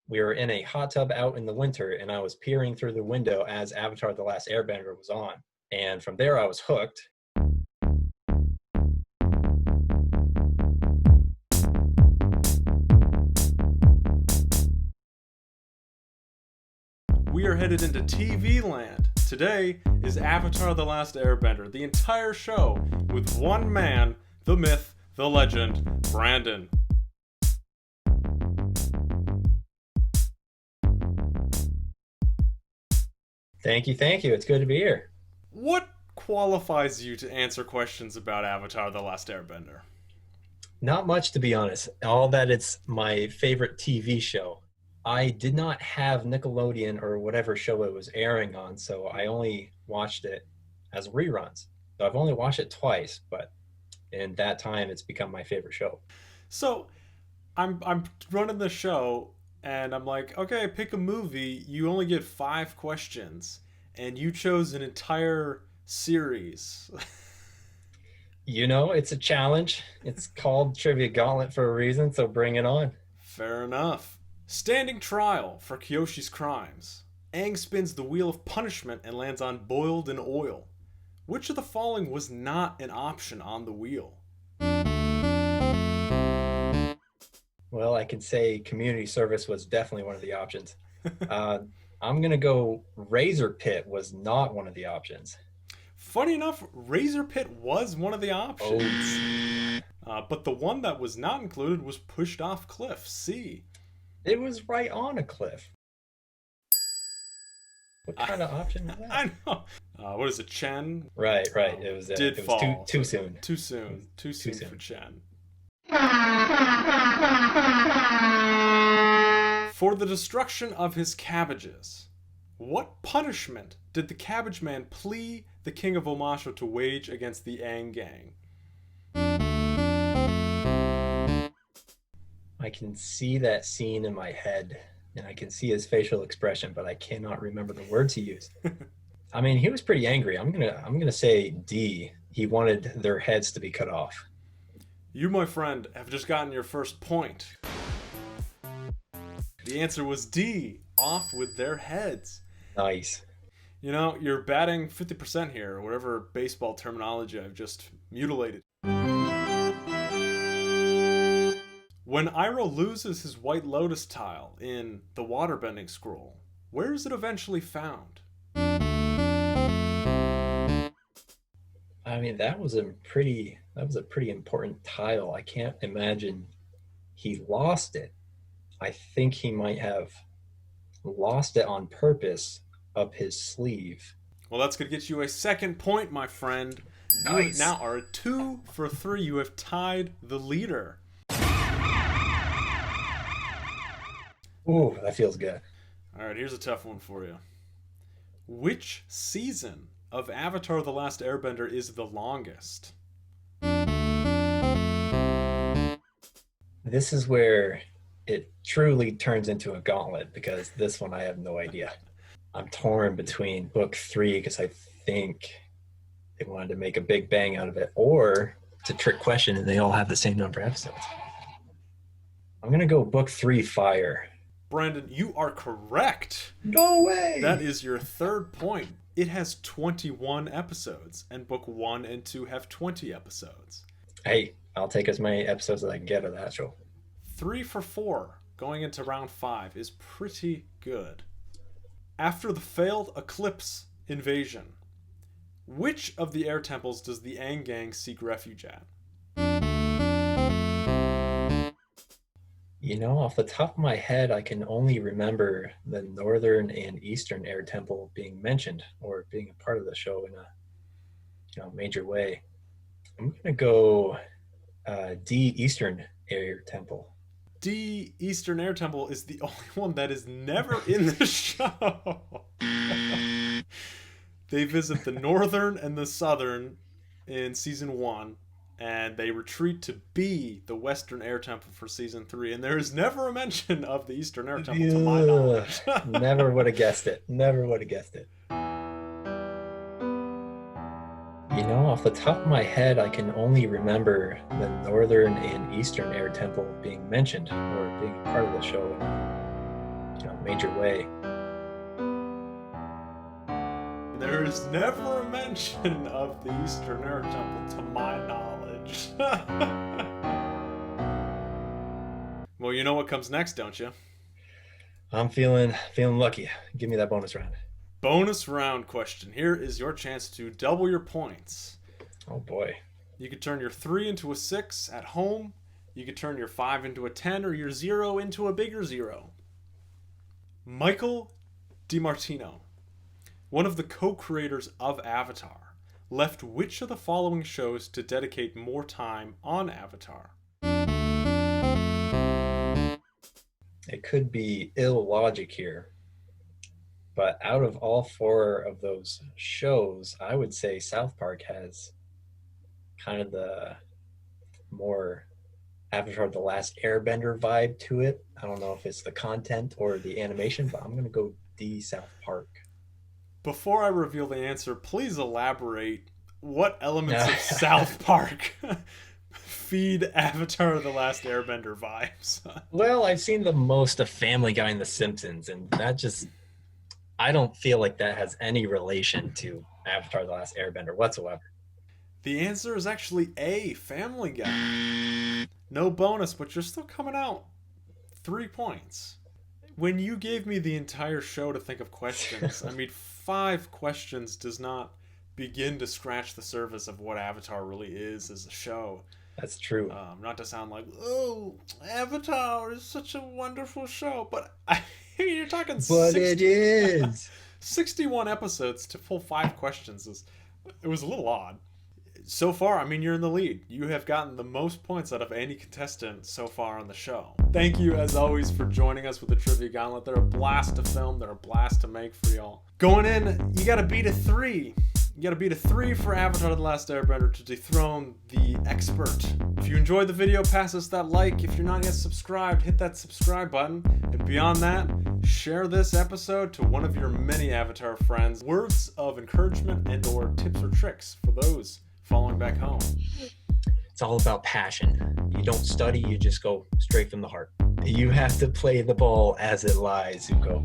We were in a hot tub out in the winter, and I was peering through the window as Avatar: The Last Airbender was on. And from there, I was hooked. We are headed into TV land. Today is Avatar: The Last Airbender, the entire show with one man, the myth, the legend, Brandon. Thank you, thank you. It's good to be here. What qualifies you to answer questions about Avatar: The Last Airbender? Not much, to be honest. All that it's my favorite TV show. I did not have Nickelodeon or whatever show it was airing on, so I only watched it as reruns. So I've only watched it twice, but in that time, it's become my favorite show. So, I'm running the show and I'm like, okay, pick a movie. You only get 5 questions, and you chose an entire series. You know, it's a challenge. It's called Trivia Gauntlet for a reason, so bring it on. Fair enough. Standing trial for Kyoshi's crimes. Aang spins the wheel of punishment and lands on boiled in oil. Which of the following was not an option on the wheel? Well, I can say community service was definitely one of the options. Uh, I'm going to go Razor Pit was not one of the options. Funny enough, Razor Pit was one of the options. But the one that was not included was Pushed Off Cliff, C. It was right on a cliff. What kind of option is that? I know. What is it, Chen? Right. It was fall. too soon. Too soon for Chen. For the destruction of his cabbages, what punishment did the Cabbage Man plea the King of Omasho to wage against the Aang gang? I can see that scene in my head, and I can see his facial expression, but I cannot remember the words he used. I mean, he was pretty angry. I'm gonna say D. He wanted their heads to be cut off. You, my friend, have just gotten your first point. The answer was D. Off with their heads. Nice. You know, you're batting 50% here, or whatever baseball terminology I've just mutilated. When Iroh loses his White Lotus tile in the waterbending scroll, where is it eventually found? I mean, that was a pretty important tile. I can't imagine he lost it. I think he might have lost it on purpose up his sleeve. Well, that's going to get you a second point, my friend. Nice. You now are 2 for 3. You have tied the leader. Ooh, that feels good. All right, here's a tough one for you. Which season of Avatar: The Last Airbender is the longest? This is where it truly turns into a gauntlet, because this one I have no idea. I'm torn between book 3 because I think they wanted to make a big bang out of it, or it's a trick question and they all have the same number of episodes. I'm going to go book 3, Fire. Brandon, you are correct. No way! That is your third point. It has 21 episodes, and book 1 and 2 have 20 episodes. Hey, I'll take as many episodes as I can get of that show. 3 for 4 going into round 5 is pretty good. After the failed Eclipse invasion, which of the air temples does the Aang gang seek refuge at? You know, off the top of my head, I can only remember the northern and eastern air temple being mentioned or being a part of the show in a major way. I'm gonna go D, Eastern Air Temple. D, Eastern Air Temple is the only one that is never in the show. They visit the northern and the southern in season 1, and they retreat to B, the Western Air Temple, for season 3. And there is never a mention of the Eastern Air Temple, to my knowledge. Never would have guessed it. You know, off the top of my head, I can only remember the northern and eastern air temple being mentioned or being part of the show in a major way. There is never a mention of the Eastern Air Temple to my knowledge. Well, you know what comes next, don't you? I'm feeling lucky. Give me that bonus round. Bonus round question. Here is your chance to double your points. Oh boy. You could turn your 3 into a 6 at home. You could turn your 5 into a 10 or your 0 into a bigger 0. Michael DiMartino, one of the co-creators of Avatar, left which of the following shows to dedicate more time on Avatar? It could be ill logic here, but out of all 4 of those shows, I would say South Park has kind of the more Avatar The Last Airbender vibe to it. I don't know if it's the content or the animation, but I'm going to go D, South Park. Before I reveal the answer, please elaborate what elements of South Park feed Avatar The Last Airbender vibes. Well, I've seen the most of Family Guy and The Simpsons, and that just, I don't feel like that has any relation to Avatar The Last Airbender whatsoever. The answer is actually A, Family Guy. No bonus, but you're still coming out 3 points. When you gave me the entire show to think of questions, I mean, 5 questions does not begin to scratch the surface of what Avatar really is as a show. That's true. Not to sound like, oh, Avatar is such a wonderful show, but I mean, you're talking. But 60, it is 61 episodes to pull 5 questions it was a little odd. So far, I mean, you're in the lead. You have gotten the most points out of any contestant so far on the show. Thank you, as always, for joining us with the Trivia Gauntlet. They're a blast to film. They're a blast to make for y'all. Going in, you got to beat a 3. You got to beat a 3 for Avatar The Last Airbender to dethrone the expert. If you enjoyed the video, pass us that like. If you're not yet subscribed, hit that subscribe button. And beyond that, share this episode to one of your many Avatar friends. Words of encouragement and or tips or tricks for those following back home. It's all about passion. You don't study, you just go straight from the heart. You have to play the ball as it lies, Zuko.